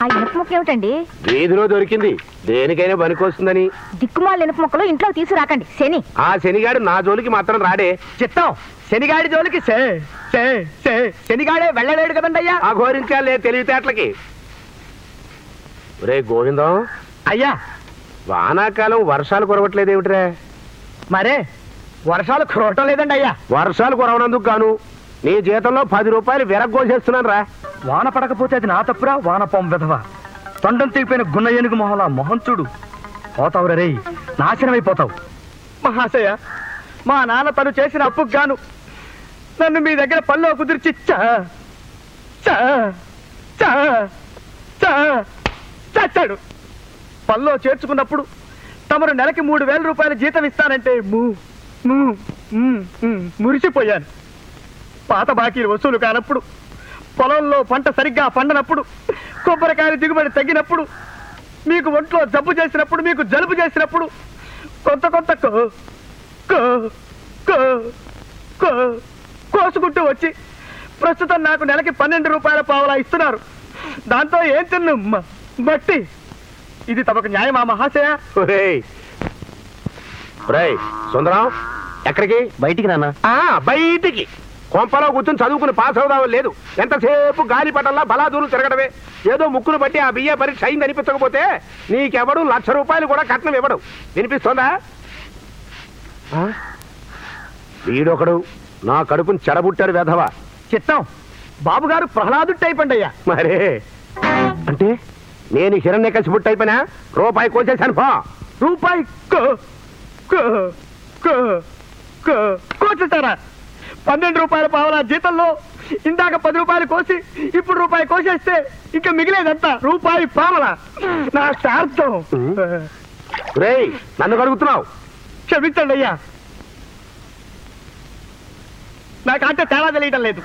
ఆ ఇనుప ముక్క ఏమిటండి? వీధిలో దొరికింది, దేనికైనా పనికొస్తుందని. దిక్కుమాల ఇనుప ముక్కలు ఇంట్లో తీసుకురాకండి, శని. ఆ శనిగాడు నా జోలికి మాత్రం రాడే. చిత్తం శనిగాడి జోలికి శనిగాడే వెళ్ళలేడు కదండి అయ్యా. ఆ ఘోరించాలే తెలివితేటలకి. రే గోవిందం, అయ్యా వానాకాలం వర్షాలు కురవట్లేదేమిట్రా? మరే వర్షాలు కురవటం లేదండి అయ్యా. వర్షాలు కురవనందుకు గాను నీ జీతంలో 10 రూపాయలు విరగ్గోసేస్తున్నాను రా. వాన పడకపోతే అది నా తప్పురా, వానపం విధవా. తొండం తీగిపోయిన గున్న ఏనుగు మొహలా మొహం చూడు. పోతావు రే, నాశనమైపోతావు. మహాశయ, మా నాన్న తను చేసిన అప్పుకు గాను నన్ను మీ దగ్గర పనిలో కుదిర్చి చచ్చాడు. పనిలో చేర్చుకున్నప్పుడు తమరు నెలకి 3000 రూపాయల జీతం ఇస్తానంటే మురిసిపోయాను. పాత బాకీలు వసూలు కానప్పుడు, పొలంలో పంట సరిగ్గా పండనప్పుడు, కొబ్బరికాయలు దిగుబడి తగ్గినప్పుడు, మీకు ఒంట్లో జబ్బు చేసినప్పుడు, మీకు జలుబు చేసినప్పుడు కొంత కోసుకుంటూ వచ్చి ప్రస్తుతం నాకు నెలకి 12 రూపాయల పావలా ఇస్తున్నారు. దాంతో ఏం తిన్ను బట్టి ఇది తమకు న్యాయమా మహాశయ? సుందరం, ఎక్కడికి? బయటికి నాన్న. బయటికి. కొంపలో కూర్చొని చదువుకుని పాస్ అవుదామని లేదు. ఎంతసేపు గాలిపటంలా బలాదూరు తిరగడమే. ఏదో ముక్కును బట్టి ఆ బియ్య పరీక్ష అయింది అనిపించకపోతే నీకెవడు 1,00,000 రూపాయలు కూడా కట్నం ఇవ్వడు. వినిపిస్తోందా? వీడొకడు నా కడుపుని చెడబుట్టాడు వెధవ. చిత్తం బాబుగారు ప్రహ్లాదుడు టైప్ అండి అయ్యా. మరే అంటే నేను హిరణ్యకశిపుడు అయిపోయినా రూపాయి కోసేశాను. రూపాయి కోసేస్తారా? 12 రూపాయల పావలా జీతంలో ఇందాక 10 రూపాయలు కోసి ఇప్పుడు రూపాయి కోసేస్తే ఇంకా మిగిలేదంతా రూపాయి పావలా. నా శార్థం. రేయ్, నన్ను కడుగుతున్నావు? క్షమించండి అయ్యా, నాకంటే తేడా తెలియటం లేదు.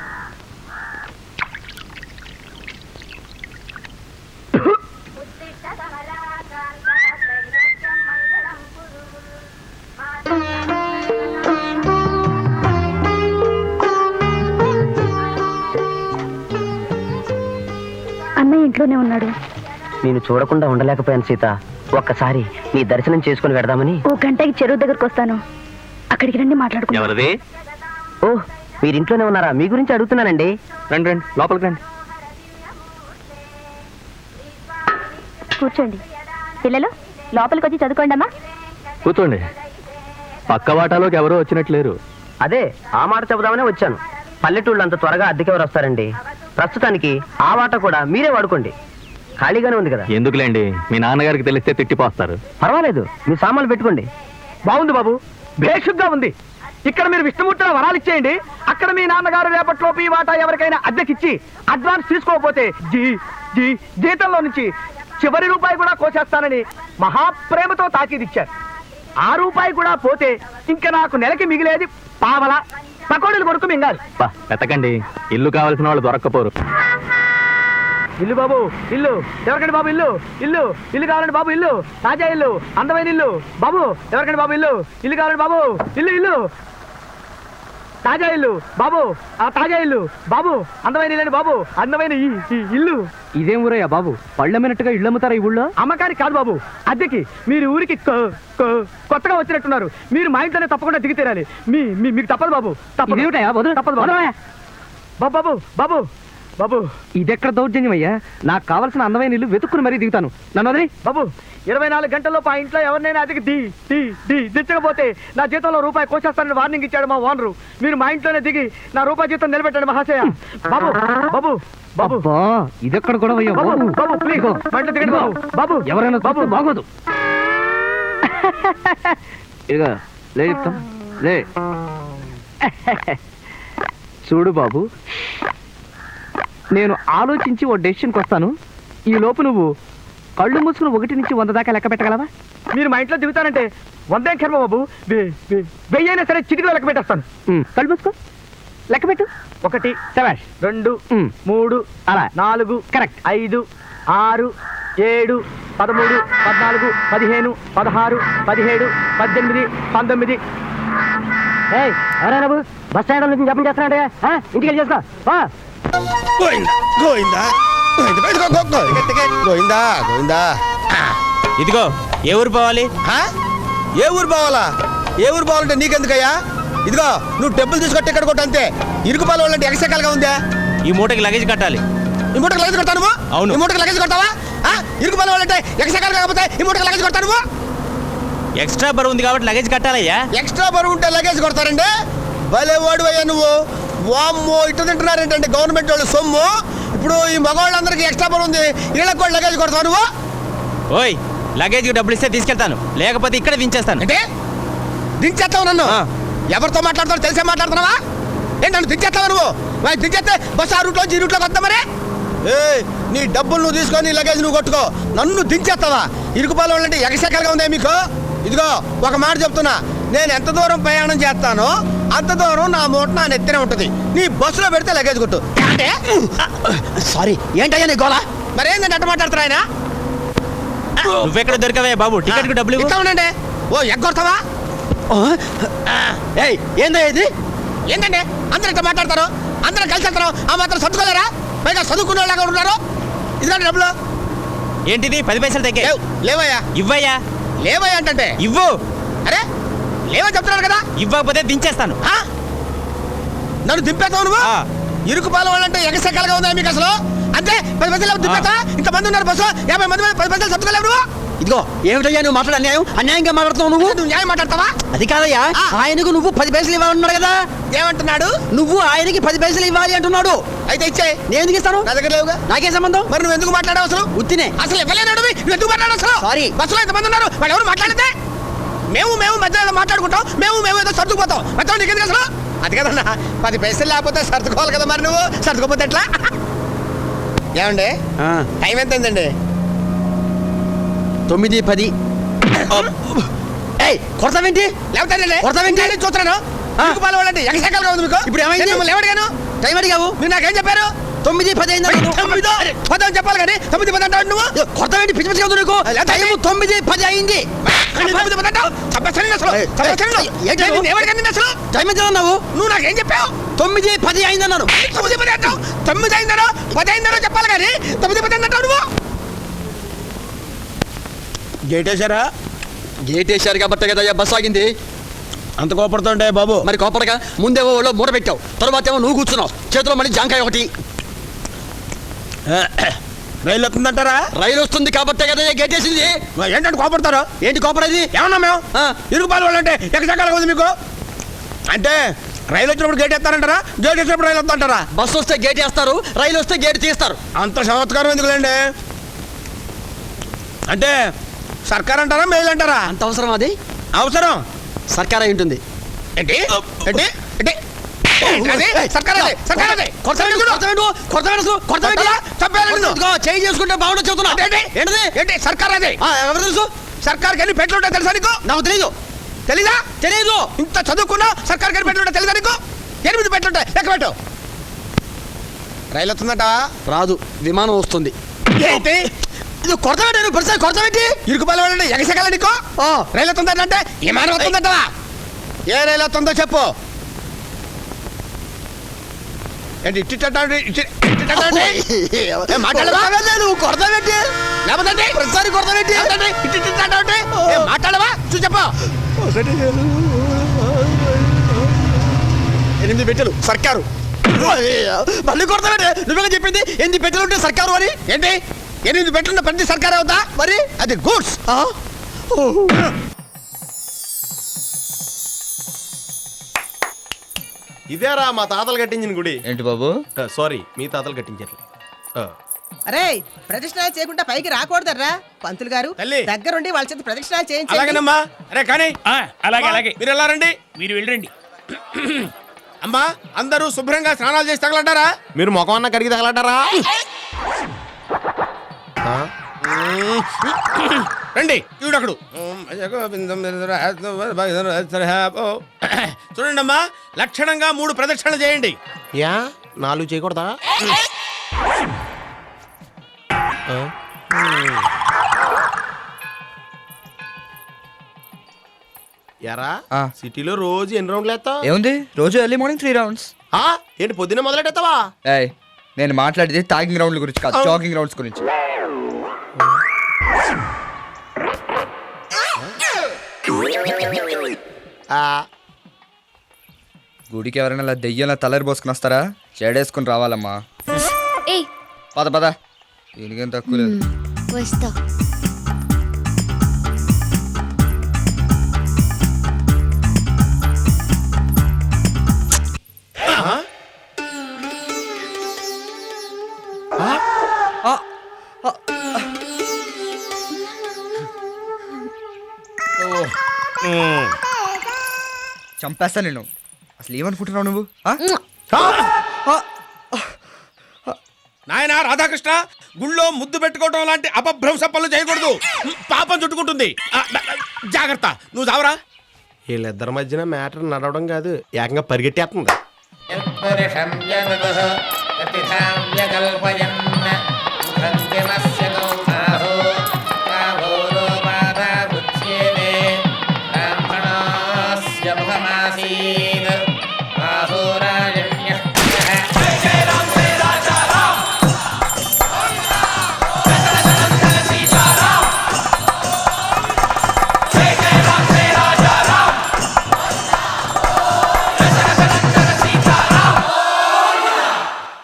అన్నయ్య ఇంట్లోనే ఉన్నాడు. నేను చూడకుండా ఉండలేకపోయాను సీత. ఒక్కసారి నీ దర్శనం చేసుకుని వెడదామని. 1 గంటకి చెరువు దగ్గరకు వస్తాను, అక్కడికి రండి మాట్లాడుకుందాం. ఎవరిది? ఓ, మీరు ఇంట్లోనే ఉన్నారా? మీ గురించి అడుగుతున్నానండి. రండి రండి, లోపలికి రండి. కూర్చోండి. పిల్లలు లోపలికి వచ్చి చదువుకోండి అమ్మా. కూర్చోండి. పక్క వాటాలోకి ఎవరో వచ్చినట్లేరు. అదే ఆ మాట చెబుదామనే వచ్చాను. పల్లెటూళ్ళు అంత త్వరగా అద్దెకెవరు వస్తారండి? ప్రస్తుతానికి ఆ వాట కూడా మీరే వాడుకోండి, ఖాళీగానే ఉంది కదా. ఎందుకులేండి, మీ నాన్నగారికి తెలిస్తే తిట్టిపోస్తారు. పర్వాలేదు, మీ సామాన్లు పెట్టుకోండి. బాగుంది బాబు, బేషుగ్గా ఉంది. ఇక్కడ మీరు విష్ణుమూర్తిలో వరాలు ఇచ్చేయండి. అక్కడ మీ నాన్నగారు రేపట్లోపు ఈ వాటా ఎవరికైనా అద్దెకిచ్చి అడ్వాన్స్ తీసుకోకపోతే జీతంలో నుంచి చివరి రూపాయి కూడా కోసేస్తానని మహాప్రేమతో తాకీదిచ్చారు. ఆ రూపాయి కూడా పోతే ఇంకా నాకు నెలకి మిగిలేది పావల. పకోడీలు కొడుకు మింగాలి. వెతకండి, ఇల్లు కావాల్సిన వాళ్ళు దొరక్కపోరు. ఇల్లు బాబు, ఇల్లు ఎవరికండి బాబు? ఇల్లు ఇల్లు ఇల్లు కావాలండి బాబు. ఇల్లు తాజా ఇల్లు, అందమైన ఇల్లు బాబు. ఎవరికండి బాబు? ఇల్లు కావాలండి బాబు. ఇల్లు ఇల్లు తాజా ఇల్లు బాబు. ఆ తాజా ఇల్లు బాబు, అందమైన ఇల్లండి బాబు, అందమైన ఈ ఇల్లు. ఇదేం ఊరయ్యా బాబు, పళ్ళమ్మినట్టుగా ఇళ్ళు అమ్ముతారా ఈ ఊళ్ళో? అమ్మకానికి కాదు బాబు, అద్దెకి. మీరు ఊరికి కొత్తగా వచ్చినట్టున్నారు. మీరు మా ఇంట్లోనే తప్పకుండా దిగి తీరాలి. మీకు తప్పదు బాబు, తప్పదు బాబు. బాబు బాబు బాబు, ఇదెక్కడ దౌర్జన్యం అయ్యా? నాకు కావాల్సిన అందమైన ఇల్లు వెతుక్కుని మరీ దిగుతాను. నన్ను వదిలి బాబు. 24 గంటల్లో ఆ ఇంట్లో ఎవరినైనా అదికి దిచ్చకపోతే నా జీతంలో రూపాయి కోసేస్తానని వార్నింగ్ ఇచ్చాడు మా ఓనరు. మీరు మా ఇంట్లోనే దిగి నా రూపాయి జీతం నిలబెట్టండి మహాశయ. బాబు బాబు బాబు, ఇదెక్కడ కూడా బాబు బాబు ప్లీజ్ మా ఇంట్లో దిగండి బాబు. బాబు ఎవరైనా బాబు బాగోదు. ఇక లే చెప్తాం, లే. చూడు బాబు, నేను ఆలోచించి ఓ డెసిషన్కి వస్తాను. ఈ లోపు నువ్వు కళ్ళు మూసుకుని 1 నుంచి 100 దాకా లెక్క పెట్టగలవా? మీరు మా ఇంట్లో దిగుతానంటే 100 ఏం కర్మ బాబు, 1000 అయినా సరే చిటికలో లెక్క పెట్టేస్తాను. కళ్ళు మూసుకో, లెక్క పెట్టు. 1 శభాష్, 2 3 అలా 4 కరెక్ట్, 5 6 7 13 14 15 16 17 18 19. ఎవరైనా బస్ స్టాండ్ నుంచి జపం చేస్తున్నాడే, ఇంటికి వెళ్ళి చేసుకో. గోయిందా గోయిందా గోయిందా గోయిందా. ఇదిగో ఏ ఊరు పోవాలి? ఏ ఊరు పోవాలా? ఏ ఊరు పోవాలంటే నీకెందుకయ్యా? ఇదిగో నువ్వు డబ్బులు తీసుకొట్టి ఇక్కడ కొట్టు అంతే. ఇరుకుపాల వాళ్ళంటే ఎగసెకాలుగా ఉందా? ఈ మూటకి లగేజ్ కట్టాలి. ఈ మూటకి లగేజ్ కొడతాను నువ్వు? అవును. ఈ మూటకి లగేజ్ కొడతావా? ఇరుకుపాల వాళ్ళంటే ఎగసెకాలు కాకపోతే ఈ మూటకి లగేజ్ కొడతాను నువ్వు? ఎక్స్ట్రా బరువు ఉంది కాబట్టి లగేజ్ కట్టాలయ్యా. ఎక్స్ట్రా బరువు ఉంటే లగేజ్ కొడతారండి? భలే వాడు అయ్యా నువ్వు. వామ్మో ఇటు తింటున్నారేంటంటే గవర్నమెంట్ వాళ్ళు సొమ్ము. ఇప్పుడు ఈ మగవాళ్ళందరికీ ఎక్స్ట్రా బరువు ఉంది, వీళ్ళకి కూడా లగేజ్ కొడతావు నువ్వు? ఓయ్ లగేజ్కి డబ్బులు ఇస్తే తీసుకెళ్తాను, లేకపోతే ఇక్కడ దించేస్తాను. అంటే దించేస్తావు నన్ను? ఎవరితో మాట్లాడతావు తెలిసే మాట్లాడుతున్నావా? ఏంటి నన్ను దించేస్తావా నువ్వు? మరి దించేస్తే బస్సు ఆ రూట్లో ఈ రూట్లోకి వస్తా మరి. ఏ నీ డబ్బులు నువ్వు తీసుకొని లగేజ్ నువ్వు కొట్టుకో, నన్ను దించేస్తావా? ఇరుకుపాల వాళ్ళంటే ఎగసెకలుగా ఉందా మీకు? ఇదిగో ఒక మాట చెప్తున్నా, నేను ఎంత దూరం ప్రయాణం చేస్తానో అంత దూరం నా మూట నా నెత్తినే ఉంటుంది. నీ బస్సులో పెడితే లగేజ్ కొట్టు. అంటే సారీ ఏంటయ్యా నీ గోళ? మరేందంటే అట్ట మాట్లాడుతున్నా ఆయన? నువ్వెక్కడ దొరికవే బాబు? టికెట్ కు డబ్బులు ఇట్లా ఉండండి. ఓ ఎగ్గొడతావా? ఏయ్ ఏందా ఇది? ఏంటండి అందరూ ఇట్లా మాట్లాడతారు? అందరూ కలిసి వెళ్తారు, ఆ మాత్రం సర్దుకోలేరా? పైగా చదువుకునే వాళ్ళగా ఉన్నారు. ఇదిగోండి డబ్బులు. ఏంటిది? 10 పైసలు తగ్గే. లేవయ్యా. ఇవ్వయ్యా. లేవయ్యా అంటే ఇవ్వు. అరే లేవా చెప్తున్నాను కదా. ఇవ్వకపోతే దించేస్తాను. నన్ను దింపేతావు నువ్వు? ఇరుకుపాల వాళ్ళంటే ఎగసెక్కలుగా ఉందా మీకు అసలు? అంతే 10 పైసలు దింపేతా? ఇంతమంది ఉన్నారు బస్సు, 50 మంది 10 పైసలు సర్దుకోలేవు నువ్వు? ఇదిగో ఏమిటయ్యా నువ్వు మాట్లాడే అన్యాయం? అన్యాయంగా మాట్లాడుతున్నావు నువ్వు. నువ్వు న్యాయం మాట్లాడతావా? అది కాదయ్యా, ఆయనకు నువ్వు 10 పైసలు ఇవ్వాలన్నాడు కదా. ఏమంటున్నాడు? నువ్వు ఆయనకి 10 పైసలు ఇవ్వాలి అంటున్నాడు. అయితే ఇచ్చాయి. నేను ఎందుకు ఇస్తాను? నా దగ్గర లేవుగా. నాకే సంబంధం? మరి నువ్వు ఎందుకు మాట్లాడావు అసలు? ఉత్తినే. అసలు ఇవ్వలేనాడు నువ్వు ఎందుకు మాట్లాడావు అసలు? సారీ. బస్సులో ఎంతమంది ఉన్నారు, వాళ్ళు ఎవరు మాట్లాడితే? మేము మధ్యలో మాట్లాడుకుంటాం, మేము ఏదో సర్దుకుపోతాం. మధ్యలో నీకెందుకు అసలు? అది కదన్నా 10 పైసలు లేకపోతే సర్దుకోవాలి కదా. మరి నువ్వు సర్దుకోపోతే ఎట్లా? ఏమండి టైం ఎంత అయిందండి? 9:10. కొడతావేంటి? లేకపోతే చూస్తున్నాను. వాళ్ళంటే ఎగసెక్కలుగా ఉంది మీకు. ఇప్పుడు ఏమైంది? మిమ్మల్ని ఎవడిగాను? టైం అడిగావు. మీరు నాకేం చెప్పారు? 9:10 అయింది. 9 చెప్పాలి కానీ 9 అంటావు నువ్వు. కొడతావేంటి? పిచ్చి పిచ్చిగా ఉంది నీకు. టైం 9:10 అయింది. 9 అంటావు? చంపేస్తాను అసలు. టైం ఎంత అన్నావు? నువ్వు నాకేం చెప్పావు? 9:10 అయింది అన్నాను. 9 అంటావు? 9 అయిందనో 10 అయిందనో చెప్పాలి కానీ 9 అంటావు నువ్వు. గేట్ వేసారా? గేట్ వేసారు కాబట్టి కదా బస్సు ఆగింది. అంత కోపడుతుంటే బాబు. మరి కోపడగా ముందేవో వాళ్ళు మూట పెట్టావు, తర్వాత ఏమో నువ్వు కూర్చున్నావు, చేతిలో మళ్ళీ జాంకాయ ఒకటి. రైలు వస్తుందంటారా? రైలు వస్తుంది కాబట్టే కదా గేట్ వేసింది. ఏంటంటే కోపడతారు? ఏంటి కోపడేది? ఏమన్నా మేము ఇరుగుపాలు వాళ్ళంటే ఎక్కడికి ఉంది మీకు? అంటే రైలు వచ్చినప్పుడు గేట్ వేస్తారంటారా? గేట్ వచ్చినప్పుడు రైలు వస్తుంటారా? బస్సు వస్తే గేట్ వేస్తారు, రైలు వస్తే గేట్ తీస్తారు. అంత చమత్కారం ఎందుకులేండి? అంటే సర్కార్ అంటారా మెయిల్ అంటారా? అంత అవసరం అది? అవసరం. సర్కార్ అయి ఉంటుంది. ఏంటి ఏంటి ఏంటి? చేయి చేసుకుంటే బాగుంటుంది చెబుతున్నా. ఏంటి సర్కార్ అదే? ఎవరు తెలుసు? సర్కార్కి ఎన్ని పెట్లు ఉంటాయి తెలుసా నీకు? నాకు తెలీదు. తెలీదా? తెలీదు. ఇంత చదువుకున్నా సర్కార్కి ఎన్ని పెట్లు ఉంటాయి తెలుసా నీకు? 8 పెట్లు ఉంటాయి, లెక్క పెట్టు. రైలు వస్తుందట? రాదు, విమానం వస్తుంది. ఏంటి ఇది కొడతావేంటి? ప్రతిసారి కొడతావేంటి? ఇరుకుపాల వాళ్ళంటే ఎగసెగాల నీకు? రైలు వస్తుందంటే విమానం వస్తుందటవా? ఏ రైలు వస్తుందో చెప్పు. ఏంటి నువ్వు కొడతావేంటి? లేకపోతే ప్రతిసారి కొడతావేంటి? మాట్లాడవా? చూసి చెప్పు. 8 పెట్టెలు సర్కారు. మళ్ళీ కొడతావేంటి? నువ్వే చెప్పింది 8 పెట్టెలు ఉంటే సర్కారు అని. ఏంటి 8 పెట్లున్న ప్రతి సర్కార్ అవుతా? మరి అది గూడ్స్. ఇదేరా మా తాతలు కట్టించిన గుడి. ఏంటి బాబు? సారీ, మీ తాతలు కట్టించారు. అరే ప్రదక్షిణాలు చేయకుండా పైకి రాకూడదర్రా. పంతులు గారు తల్లి. దగ్గరుండి వాళ్ళ చేత ప్రదక్షిణాలు చేయించండి. అలాగేనమ్మా. అరే కానీ అలాగే మీరు వెళ్ళారండి. మీరు వెళ్ళండి. అమ్మా అందరూ శుభ్రంగా స్నానాలు చేసి తగలంటారా? మీరు ముఖం అన్న కడిగి తగలటారా? రండి ఈవిడొకడు. చూడండి అమ్మా, లక్షణంగా 3 ప్రదక్షిణలు చేయండి. యా 4 చేయకూడదా? యారా సిటీలో రోజు ఎన్ని రౌండ్లు వేస్తావు? ఏముంది, రోజు ఎర్లీ మార్నింగ్ 3 రౌండ్స్. ఏంటి పొద్దున్నే మొదలెట్టేస్తావా? నేను మాట్లాడేది టాగింగ్ గ్రౌండ్ల గురించి కాదు, జాగింగ్ గ్రౌండ్స్ గురించి. గుడికి ఎవరైనా ఇలా దెయ్యంలా తలరి పోసుకుని వస్తారా? చెడేసుకుని రావాలమ్మా. ఏయ్ పద పద, దీనికేం తక్కువ లేదు. వస్తా. చంపేస్తా నేను. అసలు ఏమనుకుంటున్నావు నువ్వు? నాయనా రాధాకృష్ణ, గుళ్ళో ముద్దు పెట్టుకోవడం లాంటి అపభ్రంశ పనులు చేయకూడదు. పాపం చుట్టుకుంటుంది. జాగ్రత్త, నువ్వు చావరా. వీళ్ళిద్దరి మధ్యన మ్యాటర్ నడవడం కాదు, ఏకంగా పరిగెట్టేస్తుంది.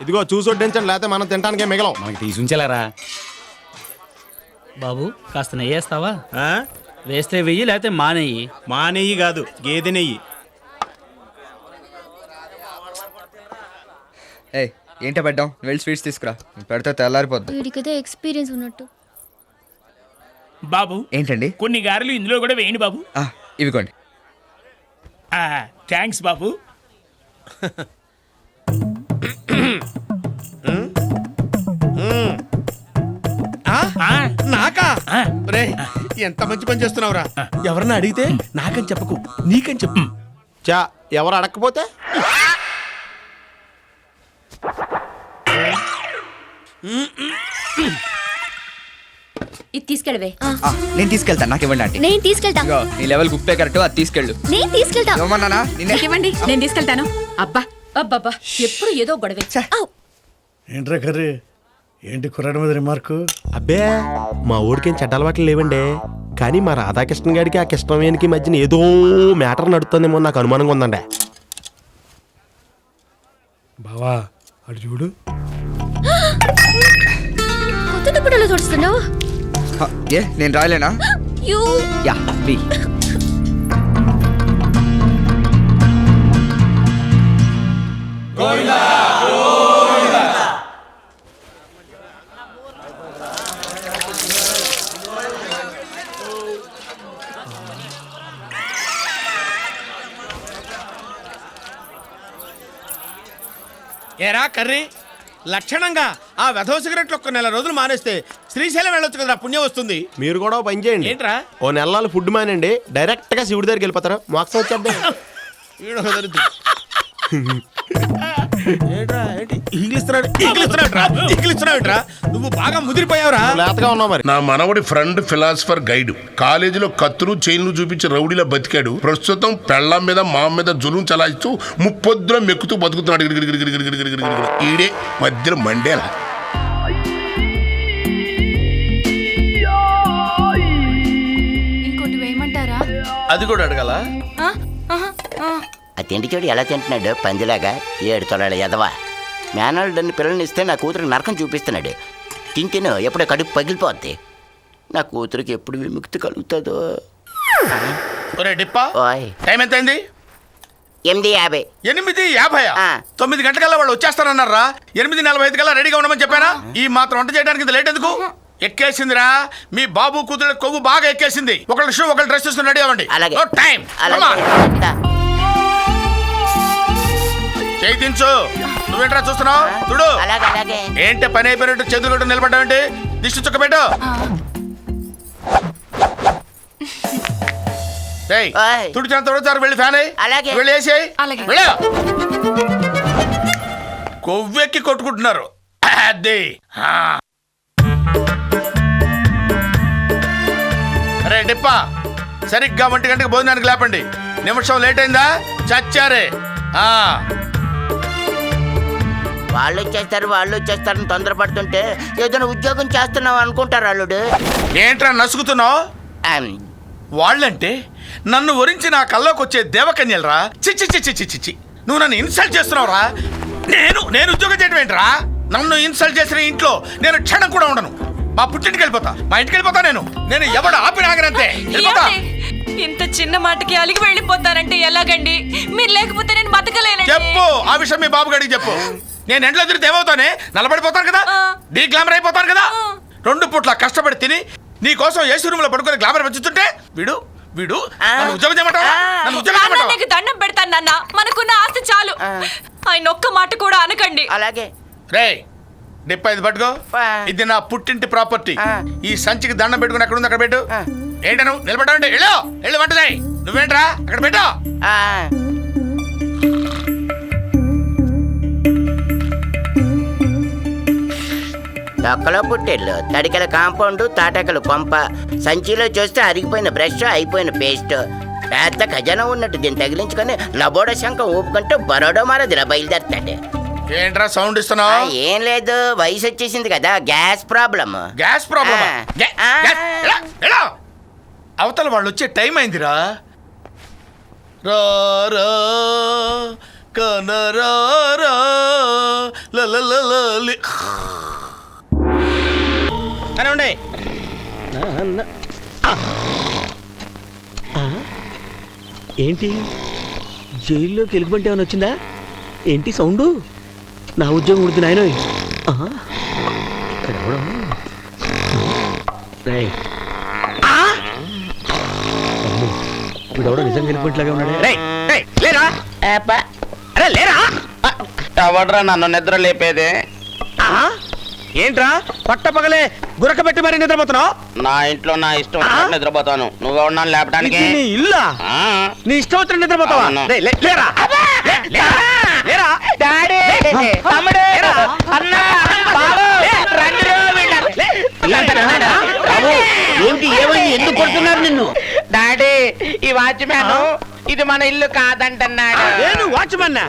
ఇదిగో చూసొడ్డించండి, లేకపోతే మనం తినడానికే మిగలం. మనకి తీసుంచలేరా బాబు? కాస్త నెయ్యి వేస్తావా? వేస్తే వెయ్యి, లేకపోతే మానేయి. మా నెయ్యి కాదు, గేదె నెయ్యి. ఏయ్ ఏంటో పెట్టాం, వెళ్ళి స్వీట్స్ తీసుకురా, పెడితే తెల్లారిపోద్ది. వీడికైతే ఎక్స్పీరియన్స్ ఉన్నట్టు. బాబు ఏంటండి? కొన్ని గారెలు ఇందులో కూడా వేయండి బాబు. ఇవిగోండి. థ్యాంక్స్ బాబు. నాకా? రే, ఎంత మంచి పని చేస్తున్నావురా. ఎవరన్నా అడిగితే నాకని చెప్పకు, నీకని చెప్పు. చా, ఎవరు అడగకపోతే ఇది తీసుకెళ్ళవే. నేను తీసుకెళ్తాను, నాకు ఇవ్వండి ఆంటీ. నేను తీసుకెళ్తా. ఇదిగో, నీ లెవెల్ గుప్పే కరెక్ట్, అది తీసుకెళ్ళు. నేను తీసుకెళ్తా. ఇవ్వమన్నానా? ఇవ్వండి, నేను తీసుకెళ్తాను. అబ్బా అబ్బబ్బా, ఎప్పుడు ఏదో గొడవే. ఏంట్రా కర్రీ? ఏంటి కుర్రాడి మీద రిమార్కు? అబ్బే, మా ఊడికేం చెడ్డ అలవాట్లు లేవండి, కానీ మా రాధాకృష్ణ గారికి ఆ కృష్ణవేణికి మధ్యన ఏదో మ్యాటర్ నడుతుందేమో నాకు అనుమానంగా ఉందండి. బావా అటు చూడు. కొత్త దుప్పటలో తోడుస్తున్నావు. ఏ నేను రాయలేనా? యా బి. ఏరా కర్రీ, లక్షణంగా ఆ వెధవ సిగరెట్లు ఒక్క నెల రోజులు మానేస్తే శ్రీశైలం వెళ్ళొచ్చు కదా, పుణ్యం వస్తుంది. మీరు కూడా పని చేయండి. ఏంట్రా? ఓ నెలలు ఫుడ్ మానండి, డైరెక్ట్ గా శివుడి దగ్గరికి వెళ్ళిపోతారు, మోక్షం వచ్చేద్దాం. నువ్వు బాగా ముదిరిపోయావురా. లేతగా ఉన్నావు మరి. నా మనవడి ఫ్రెండ్ ఫిలాసఫర్ గైడ్ కాలేజీలో కత్తులు చైన్లు చూపించి రౌడీలా బతికాడు. ప్రస్తుతం పెళ్ళాం మీద మా మీద జులుం చలాయిస్తూ ముప్పొద్దున మెక్కుతూ బతుకుతున్నాడు. ఈడే మధ్యలో మండేలా. ఇంకోటి వేయమంటారా? అది కూడా అడగాల. ఆ తిండి చెడు ఎలా తింటున్నాడు పందిలాగా, 7 తొలాల ఎదవా. మేనల్డన్ని పిల్లల్ని ఇస్తే నా కూతురికి నరకం చూపిస్తున్నాడు. తింటేను ఎప్పుడో కడుపు పగిలిపోద్ది. నా కూతురికి ఎప్పుడు విముక్తి కలుగుతుందో. టైం ఎంత అయింది? 8:50. 8:50? 9 గంటకల్లా వాళ్ళు వచ్చేస్తారన్నారా? 8:45 కల్లా రెడీగా ఉండమని చెప్పానా? ఈ మాత్రం వంట చేయడానికి ఇంత లేట్ ఎందుకు? ఎక్కేసిందిరా మీ బాబు కూతురు కొవ్వు బాగా ఎక్కేసింది. ఒకళ్ళ షూ ఒకళ్ళు డ్రెస్ తీసుకుని రెడీ అవ్వండి. టైం చేయి దించు. నువ్వేంట్రా చూస్తున్నావు? చూడు. ఏంటి పని అయిపోయినట్టు చేతులు కొట్టు నిలబడ్డావేంటి? దిష్టి చుక్క పెట్టు. తుడిచేంత సార్ వెళ్ళి ఫ్యాన్ వెళ్ళి వేసేయి. కొవ్వెక్కి కొట్టుకుంటున్నారు. అదే అరే డిప్పా, సరిగ్గా 1 గంటకి భోజనానికి లేపండి. నిమిషం లేట్ అయిందా చచ్చారే. వాళ్ళు వచ్చేస్తారని తొందరపడుతుంటే ఏదైనా ఉద్యోగం చేస్తున్నావు అనుకుంటారు అల్లుడు. ఏంట్రా నసుగుతున్నావు? వాళ్ళంటే నన్ను ఒరించి నా కల్లోకి వచ్చే దేవకన్యలరా. చిచ్చి చిచ్చి చిచ్చి చిచ్చి, నువ్వు నన్ను ఇన్సల్ట్ చేస్తున్నావురా. నేను ఉద్యోగం చేయడం ఏంట్రా? నన్ను ఇన్సల్ట్ చేసిన ఇంట్లో నేను క్షణం కూడా ఉండను. మా పుట్టింటికి వెళ్ళిపోతా, మా ఇంటికి వెళ్ళిపోతా. నేను ఎవడు ఆపినాగనంతే వెళ్ళిపోతా. ఇంత చిన్న మాటకి అలిగి వెళ్ళిపోతారంటే ఎలాగండి? మీరు లేకపోతే నేను బతకలేనండి. చెప్పు, ఆ విషయం మీ బాబు గడికి చెప్పు. నేను ఎండ్లో తిరిగితే ఏమవుతానే? నలబడిపోతాను కదా, డీ గ్లామర్ అయిపోతాను కదా. 2 పూట్ల కష్టపడి తిని నీ కోసం ఏసీ రూమ్ లో పడుకొని గ్లామర్ పెంచుతుంటే వీడు నన్ను ఉద్యోగం చేయమంటావా? నన్ను ఉద్యోగం చేయమంటావా? నీకు దండం పెడతాను నాన్న, మనకున్న ఆస్తి చాలు. ఆయన ఒక్క మాట కూడా అనకండి. అలాగే రేయ్, డిప్ప ఇది పట్టుకో. ఇది నా పుట్టింటి ప్రాపర్టీ. ఈ సంచికి దండం పెట్టుకుని అక్కడ ఉంది, అక్కడ పెట్టు. ఏంట నువ్వు నిలబడ్డావంటే వెళ్ళు వంటదాయి. నువ్వేంట్రా అక్కడ పెట్టు. దొక్కలో పుట్టేళ్ళు, తడికల కాంపౌండ్, తాటాకల కొంప, సంచిలో చూస్తే అరిగిపోయిన బ్రష్, అయిపోయిన పేస్ట్, పెద్ద ఖజానా ఉన్నట్టు దీన్ని తగిలించుకొని లబోడ శంఖం ఊపుకుంటూ బరోడో మారదిలా బయలుదేరుతాడు. ఏంట్రా సౌండ్ ఇస్తున్నావు? ఏం లేదు, వయసు వచ్చేసింది కదా, గ్యాస్ ప్రాబ్లమ్. Gas problem? అవతల వాళ్ళు వచ్చే టైం అయిందిరా. రా రా కనరా రా లలలలలి. అని ఉండే ఏంటి జైల్లోకి ఎలుగుబంటి ఏమైనా వచ్చిందా ఏంటి సౌండు? నా ఉద్యోగం ఉడుతుంది ఆయన. ఇక్కడ ఎవడో వీడెవడో నిజంగా ఎలుగుబంటిలాగా ఉన్నాడు. లేరా లేరా ఎవడ్రా నన్ను నిద్ర లేపేదే? ఏంట్రా పట్టపగలే గురక పెట్టి మరి నిద్రపోతున్నావు? నా ఇంట్లో నా ఇష్టం వచ్చినట్టు నిద్రపోతాను. నువ్వెవడన్నా లేపడానికి? నీ ఇల్లా? నీ ఇష్టం వచ్చినట్టు నిద్రపోతావా? లేరా లేరా డాడీ, తమ్ముడు, అన్నా, ఏంటి ఏమైంది? ఎందుకు కొడుతున్నారు నిన్ను? డాడీ, ఈ వాచ్మ్యాన్ ఇది మన ఇల్లు కాదంటున్నాడు. నేను వాచ్మెన్?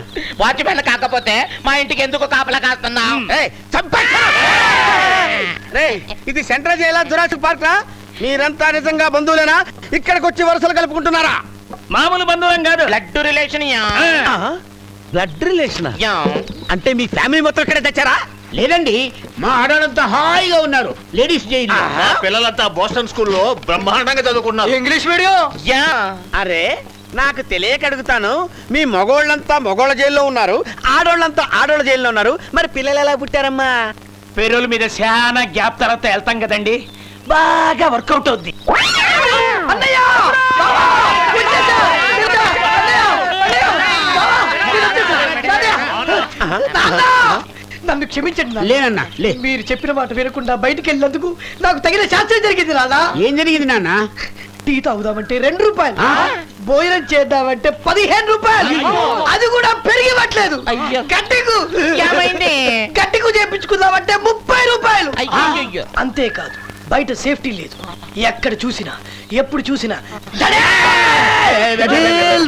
వాచ్మ్యాన్ కాకపోతే మా ఇంటికి ఎందుకు కాపలా కాస్తున్నావు? ఇది సెంట్రల్ జైలా, జురాసిక్ పార్క్ రా? మీరంతా నిజంగా బంధువులేనా? ఇక్కడికి వచ్చి వరుసలు కలుపుకుంటున్నారా? మామూలు బంధువులం కాదు, బ్లడ్ రిలేషన్. బ్లడ్ రిలేషన్ అంటే మీ ఫ్యామిలీ మొత్తం ఇక్కడే తెచ్చారా? లేదండి, మా ఆడవాళ్ళంతా హాయిగా ఉన్నారు లేడీస్ జైలు. పిల్లలంతా బోస్టన్ స్కూల్లో బ్రహ్మాండంగా చదువుకున్నారు. English medium? అరే నాకు తెలియక అడుగుతాను, మీ మగోళ్ళంతా మగోళ్ళ జైల్లో ఉన్నారు, ఆడోళ్ళంతా ఆడోళ్ళ జైల్లో ఉన్నారు, మరి పిల్లలు ఎలా పుట్టారమ్మా? పేరోల మీద చాలా గ్యాప్ తర్వాత వెళ్తాం కదండి, బాగా వర్కౌట్ అవుద్ది. నన్ను క్షమించండి. లేనన్నా, మీరు చెప్పిన మాట వినకుండా బయటికి వెళ్ళినందుకు నాకు తగిన శాస్త్రం జరిగింది నాన్న. ఏం జరిగింది నాన్న? టీ తాగుదామంటే 2 రూపాయలు, భోజనం చేద్దామంటే 15 రూపాయలు, అది కూడా పెరిగివ్వట్లేదు. గట్టికు చేపించుకుందామంటే 30 రూపాయలు. అంతేకాదు, బయట సేఫ్టీ లేదు. ఎక్కడ చూసినా ఎప్పుడు చూసినా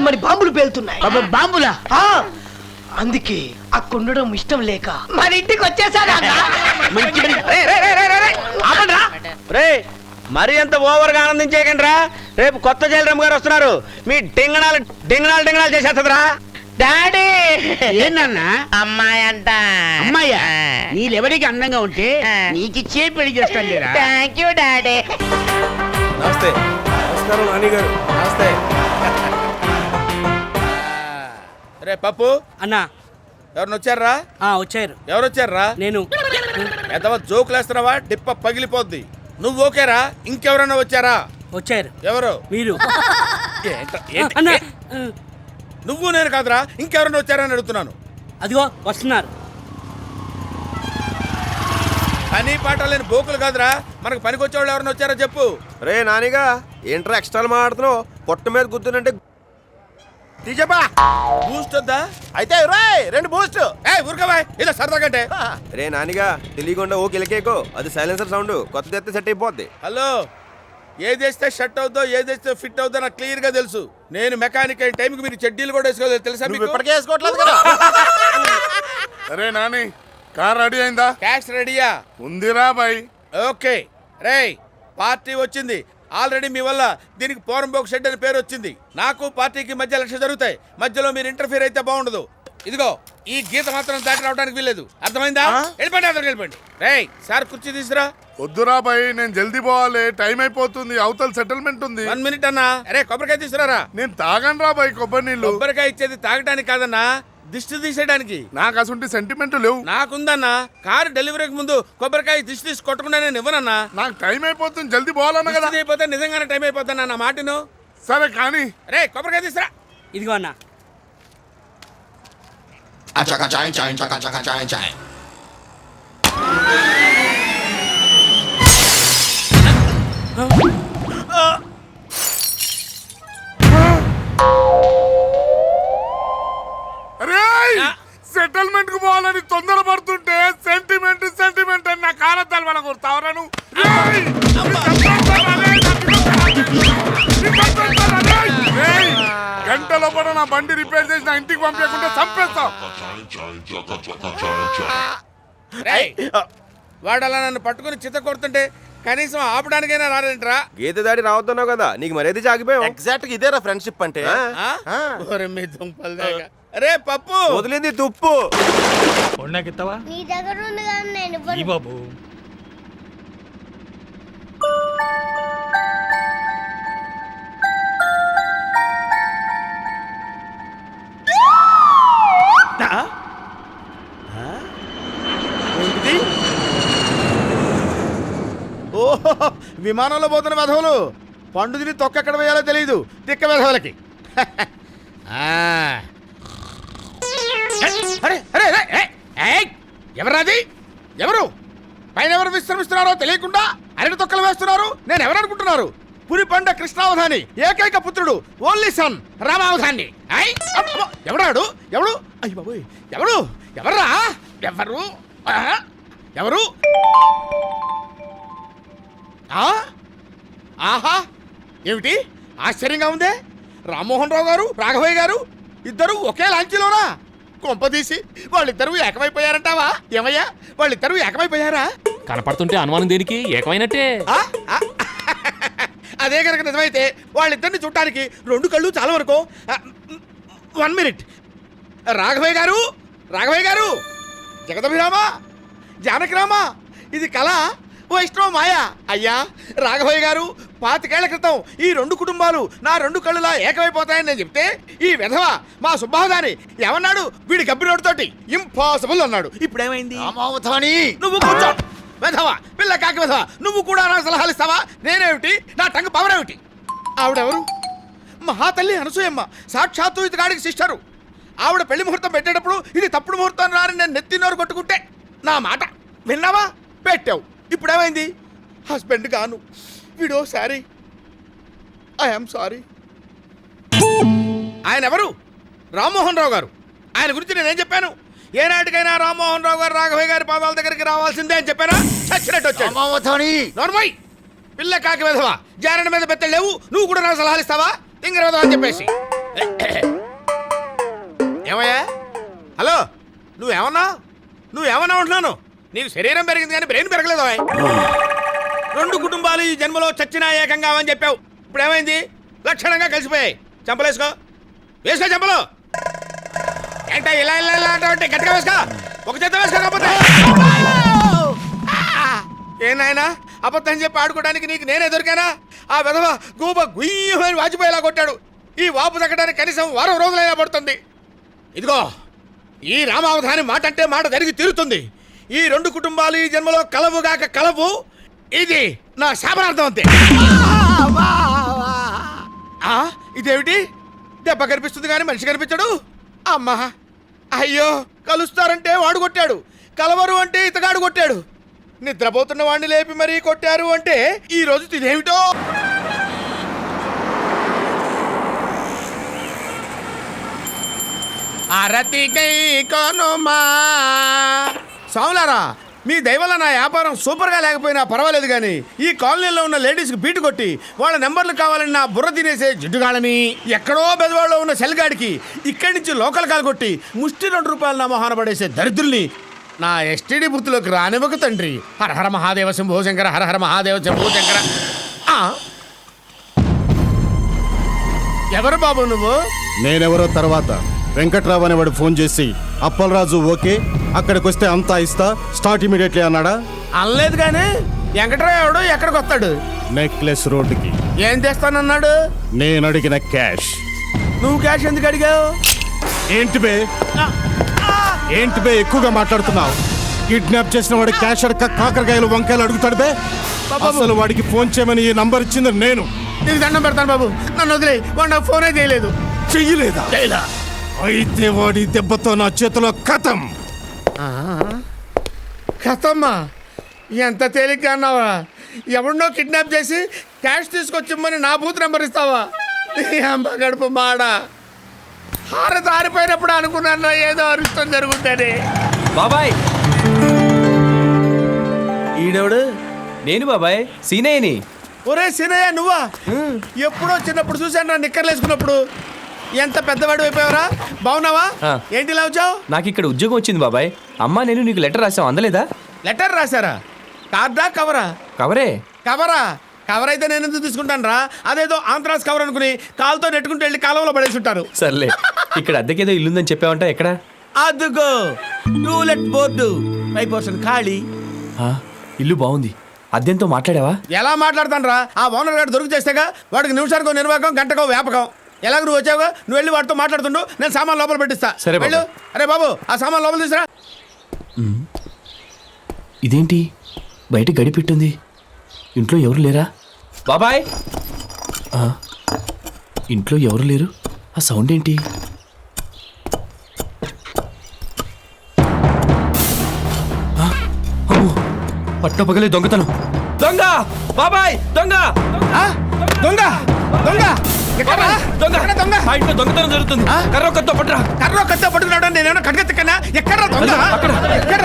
మరి బాంబులు పేలుతున్నాయి. బాంబులా? అందుకే అక్కడ ఉండడం ఇష్టం లేక మన ఇంటికి వచ్చేసారా? మరి ఎంత ఓవర్ గా ఆనందించేయకండి రా. రేపు కొత్త జైలరామ్ గారు వస్తున్నారు, మీ డింగణాలు డింగణాలు డింగణాలు చేసేస్తుందిరా. డాడీ ఏంటన్నా? అమ్మాయి అంట. అమ్మాయ్యా? నీళ్ళెవరికి అందంగా ఉంటే నీకిచ్చే పెళ్లి చేస్తాను. Thank you daddy. నమస్తే. నమస్కారం నాని గారు. నమస్తే. రే పప్పు అన్నా, ఎవరిని వచ్చారా? వచ్చారు. ఎవరు వచ్చారా? నేను. ఎంతవా జోకులేస్తున్నావా? డిప్ప పగిలిపోద్ది. నువ్వు ఓకేరా? ఇంకెవరన్నా వచ్చారా? వచ్చారు. ఎవరు? మీరు. నువ్వు నేను కాదురా, ఇంకెవరన్నా వచ్చారా అని అడుగుతున్నాను. అదిగో వస్తున్నారు. పని పాట లేని బోకులు కాదురా, మనకు పనికి వచ్చేవాళ్ళు ఎవరన్నా వచ్చారో చెప్పు. రే నానిగా, ఏంట్రా ఎక్స్ట్రా మాట్లాడుతున్నావు? పొట్ట మీద గుద్దునంటే తీజపా. బూస్ట్ వద్దా? అయితే 2 బూస్ట్. ఊరుకోవా, ఇలా సరదాగంటే. రే నానిగా, తెలియకుండా ఓ కిలకేకో, అది సైలెన్సర్ సౌండ్, కొత్తది ఎత్తే సెట్ అయిపోద్ది. హలో, ఏదేస్తే షట్ అవుద్దో ఏదేస్తే ఫిట్ అవుద్దో నాకు క్లియర్ గా తెలుసు. నేను మెకానిక్ అయిన టైంకి మీరు చెడ్డీలు కూడా వేసుకోలేదు తెలుసా? మీకు ఇప్పటికే వేసుకోవట్లేదు కదా. అరే నాని కార్ రెడీ అయిందా? క్యాష్ రెడీయా? ఉందిరా బాయ్. ఓకే రేయ్, పార్టీ వచ్చింది ఆల్రెడీ. మీ వల్ల దీనికి పోరంబోక్ షెడ్ అని పేరు వచ్చింది. నాకు పార్టీకి మధ్య లక్ష్యం జరుగుతాయి. మధ్యలో మీరు ఇంటర్ఫీర్ అయితే బాగుండదు. ఇదిగో ఈ గీత మాత్రం దాటి రావడానికి వీల్లేదు. అర్థమైందా? వెళ్ళిపోండి, అందరికి వెళ్ళిపోండి. రేయ్ సార్ కుర్చీ తీసురా. వద్దురా బాయ్, నేను జల్దీ పోవాలి, టైం అయిపోతుంది, అవతల సెటిల్మెంట్ ఉంది. 1 మినిట్ అన్నా. అరే కొబ్బరికాయ తీసుకురారా. నేను తాగను రా బాయ్ కొబ్బరి నీళ్ళు. కొబ్బరికాయ ఇచ్చేది తాగడానికి కాదన్నా, దిష్టి తీసేయడానికి. నాకు అసలు సెంటిమెంట్ లేవు. నాకుందన్నా. కారు డెలివరీకి ముందు కొబ్బరికాయ దిష్టి తీసి కొట్టకుండా నేను ఇవ్వనన్నా. నాకు టైం అయిపోతుంది, జల్దీ పోవాలన్నా కదా. అయిపోతే నిజంగానే టైం అయిపోతాను నా మాటను. సరే కానీ రే కొబ్బరికాయ తీసురా. ఇదిగో అన్న. అరే సెటిల్మెంట్ కు పోవాలని తొందర పడుతుంటే సెంటిమెంట్ సెంటిమెంట్ అని నా కారద్దాలు వాళ్ళ కొడతావరాను. గంట లోపల నా బండి రిపేర్ చేసి నా ఇంటికి పంపించకుండా చంపేస్తా. వాడు అలా నన్ను పట్టుకుని చిత్త కొడుతుంటే కనీసం ఆపడానికైనా రారేంట్రా? గీత దాడి రావద్దన్నావు కదా, నీకు మరేది జాగిపోయావు. ఎగ్జాక్ట్ గా ఇదేరా ఫ్రెండ్షిప్ అంటే. మీ దుంపలు దాకా. అరే పప్పు వదిలింది తుప్పు. నీ దగ్గర ఉంది కానీ నేను ఇవ్వను. బాబు ఓహో, విమానంలో పోతున్న వెధవులు పండు తిని తొక్క ఎక్కడ వేయాలో తెలియదు తిక్క వెధవులకి. ఎవరాది? ఎవరు పైన ఎవరు విశ్రమిస్తున్నారో తెలియకుండా అరటి తొక్కలు వేస్తున్నారు? నేను ఎవరనుకుంటున్నారు? పురిపండ కృష్ణావధాని ఏకైక పుత్రుడు, ఓన్లీ సన్ రామావధాని. ఎవరాడు? ఎవడు? అయ్య బాబోయ్, ఎవడు? ఎవర్రా? ఎవరు? ఎవరు? ఆహా, ఏమిటి ఆశ్చర్యంగా ఉందే. రామ్మోహన్ రావు గారు, రాఘవయ్య గారు ఇద్దరు ఒకే లాంచీలోనా? కొంపదీసి వాళ్ళిద్దరూ ఏకమైపోయారంటావా? ఏమయ్యా వాళ్ళిద్దరూ ఏకమైపోయారా? కనపడుతుంటే అనుమానం దేనికి? ఏకమైనట్టే. అదే కనుక నిజమైతే వాళ్ళిద్దరిని చూడటానికి 2 కళ్ళు చాలా వరకు. 1 మినిట్. రాఘవయ్య గారు, రాఘవయ్య గారు, జగదభిరామ, జానకిరామ, ఇది కళ వైష్ణవ మాయా? అయ్యా రాఘవయ్య గారు, 25 ఏళ్ల క్రితం ఈ 2 కుటుంబాలు నా 2 కళ్ళులా ఏకమైపోతాయని నేను చెప్తే ఈ విధవ మా సుబ్బాహుదాని ఏమన్నాడు? వీడి గబ్బినోడితోటి ఇంపాసిబుల్ అన్నాడు. ఇప్పుడేమైంది? నువ్వు కూర్చో విధవ, పిల్ల కాకి విధవ, నువ్వు కూడా నా సలహాలు ఇస్తావా? నేనేమిటి, నా టంగ్ పవర్ ఏమిటి? ఆవిడెవరు? మహాతల్లి అనసూయమ్మ, సాక్షాత్తు ఇతగాడికి సిస్టరు. ఆవిడ పెళ్లి ముహూర్తం పెట్టేటప్పుడు ఇది తప్పుడు ముహూర్తం రాని నేను నెత్తినోరు కొట్టుకుంటే నా మాట విన్నావా? పెట్టావు. ఇప్పుడేమైంది? హస్బెండ్ గాను వీడో సారీ, ఐఎమ్ సారీ. ఆయన ఎవరు? రామ్మోహన్ రావు గారు. ఆయన గురించి నేనేం చెప్పాను? ఏనాటికైనా రామ్మోహన్ రావు గారు రాఘవయ్య గారి పాదాల దగ్గరికి రావాల్సిందే అని చెప్పానా? చచ్చినట్టు వచ్చాడు. నోర్మయ్, పిల్ల కాకి వెధవా, జారణ మీద బెత్తలు లేవు, నువ్వు కూడా నాకు సలహాలు ఇస్తావా? ఇంగర వెధవా అని చెప్పేసి. ఏమయ్యా? హలో, నువ్వేమన్నా ఉంటున్నాను? నీకు శరీరం పెరిగింది కానీ బ్రెయిన్ పెరగలేదు. 2 కుటుంబాలు ఈ జన్మలో చచ్చినా ఏకంగా అని చెప్పావు. ఇప్పుడు ఏమైంది? లక్షణంగా కలిసిపోయాయి. చంపలేసుకో, వేసుకో చంపలు. ఏంటో ఇలా ఇలా ఇలా అంటే గట్టిగా వేసుకో, ఒక చేత వేసుకోకపోతే. ఏనాయనా అబద్ధం చెప్పి ఆడుకోవడానికి నీకు నేనే దొరికానా? ఆ విధవ గూబ గుయ్యమని వాచిపోయేలా కొట్టాడు. ఈ వాపు తగ్గడానికి కనీసం 1 వారం రోజులైనా పడుతుంది. ఇదిగో ఈ రామావధాని మాట అంటే మాట జరిగి తీరుతుంది. ఈ 2 కుటుంబాలు ఈ జన్మలో కలవుగాక కలవు. ఇది నా శాపనార్థం అంతే. ఇదేమిటి? దెబ్బ కనిపిస్తుంది కానీ మనిషి కనిపించడు. అమ్మా, అయ్యో, కలుస్తారంటే వాడు కొట్టాడు, కలవరు అంటే ఇతగాడు కొట్టాడు. నిద్రపోతున్న వాడిని లేపి మరీ కొట్టారు అంటే ఈ రోజు ఇదేమిటో. అరతి గై కొనుమా. సాములారా, మీ దయవల్ల నా వ్యాపారం సూపర్గా లేకపోయినా పర్వాలేదు కానీ ఈ కాలనీలో ఉన్న లేడీస్కి బీటు కొట్టి వాళ్ళ నెంబర్లు కావాలని నా బుర్ర తినేసే జిడ్డుగాళ్ళని ఎక్కడో బెదవాడలో ఉన్న సెల్గాడికి ఇక్కడి నుంచి లోకల్ కాలు కొట్టి ముష్టి 2 రూపాయలు నా మొహాన పడేసే దరిద్రుల్ని నా ఎస్టీడీ బుర్తిలోకి రానివ్వకు తండ్రి. హరహర మహాదేవ శంభో శంకర, హరహర మహాదేవ శంభో శంకర. ఎవరు బాబు నువ్వు? నేనెవరో తర్వాత వెంకట్రావు అనేవాడు ఫోన్ చేసి అప్పలరాజు ఓకే అక్కడికి వస్తే అంతా ఇస్తా స్టార్ట్ ఇమీడియట్లీ అన్నాడా? అనలేదు కానీ వెంకట్రావు ఎవడు ఎక్కడికి వస్తాడు? నెక్లెస్ రోడ్డుకి. ఏం తెస్తానన్నాడు? నేను అడిగిన క్యాష్. నువ్వు క్యాష్ ఎందుకు అడిగావు? ఏంటి బే ఎక్కువగా మాట్లాడుతున్నావు? కిడ్నాప్ చేసిన వాడి క్యాష్ అడక కాకరకాయలు వంకాయలు అడుగుతాడు బే. అసలు వాడికి ఫోన్ చేయమని ఈ నంబర్ ఇచ్చింది నేను. నీకు దండం పెడతాను బాబు, నన్ను వదిలే. వాడు నాకు ఫోనే చేయలేదు. చెయ్యలేదా? అయితే వాడి దెబ్బతో నా చేతిలో కథం. కథమ్మా? ఎంత తేలిగ్గా అన్నావా? ఎవరినో కిడ్నాప్ చేసి క్యాష్ తీసుకొచ్చిమ్మని నా బూత్ నెంబర్ ఇస్తావా? అమ్మ గడుపు మాడ. హారత ఆరిపోయినప్పుడు అనుకున్నాను ఏదో అరుష్టం జరుగుతుంది. బాబాయ్ ఈడెవడు? నేను బాబాయ్ సీనయ్యని. ఒరే సీనయ్య నువ్వా? ఎప్పుడో చిన్నప్పుడు చూశాను నా నిక్కర్లు వేసుకున్నప్పుడు. ఎంత పెద్దవాడు అయిపోయావరా? బాగున్నావా? ఏంటి ఇలా వచ్చావు? నాకు ఇక్కడ ఉద్యోగం వచ్చింది బాబాయ్. అమ్మా నేను నీకు లెటర్ రాసాం, అందలేదా? లెటర్ రాశారా? కార్డా కవరా? కవరే. కవరా? కవర్ అయితే నేను ఎందుకు తీసుకుంటాను రా? అదేదో ఆంధ్రాస్ కవర్ అనుకుని కాలుతో నెట్టుకుంటూ వెళ్ళి కాలంలో పడేసి ఉంటారు. సర్లే, ఇక్కడ అద్దెకేదో ఇల్లుందని చెప్పావంట, ఎక్కడ? అదుగో టూలెట్ బోర్డు, 5% ఖాళీ. ఇల్లు బాగుంది. అద్దెంతో మాట్లాడావా? ఎలా మాట్లాడతాను రా? ఆ ఓనర్ గారు దొరికి చేస్తేగా వాడికి నిమిషానికో నిర్వాహకం, గంటకో వ్యాపకం. ఎలాగ నువ్వు వచ్చావుగా, నువ్వు వెళ్ళి వాడితో మాట్లాడుతుండు, నేను సామాన్ లోపల పెట్టిస్తా. సరే బాబు. వెళ్ళు. అరే బాబు ఆ సామాన్ లోపల తీసురా. ఇదేంటి బయట గడి పెట్టుంది? ఇంట్లో ఎవరు లేరా? బాబాయ్ ఇంట్లో ఎవరు లేరు. ఆ సౌండ్ ఏంటి? పట్టపగలే దొంగతనం. దొంగ బాబాయ్, దొంగ దొంగ దొంగ దొంగ దొంగ మా ఇంట్లో దొంగతనం జరుగుతుంది. కర్రొక్కతో పట్టురా. కర్రొక్కతో పట్టుకున్నాడు. నేనేమన్నా కడగెత్తుకన్నా? ఎక్కడ దొంగ? ఎక్కడ?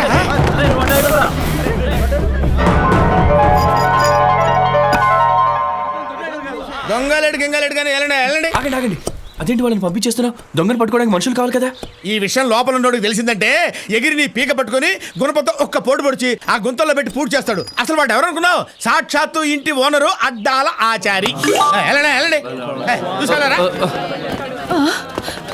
దొంగలేడు గింగలేడు కానీ వెళ్ళండి వెళ్ళండి. ఆగండి ఆగండి, అదేంటి వాళ్ళని పంపించేస్తున్నావు? దొంగను పట్టుకోవడానికి మనుషులు కావాలి కదా. ఈ విషయం లోపల ఉన్నోడికి తెలిసిందంటే ఎగిరి నీ పీక పట్టుకొని గుణపంతో ఒక్క పోటు పొడిచి ఆ గుంతల్లో పెట్టి పూర్తి చేస్తాడు. అసలు వాడు ఎవరనుకున్నావు? సాక్షాత్తు ఇంటి ఓనరు అడ్డాల ఆచారి. వెళ్ళండి వెళ్ళండి. చూసారా?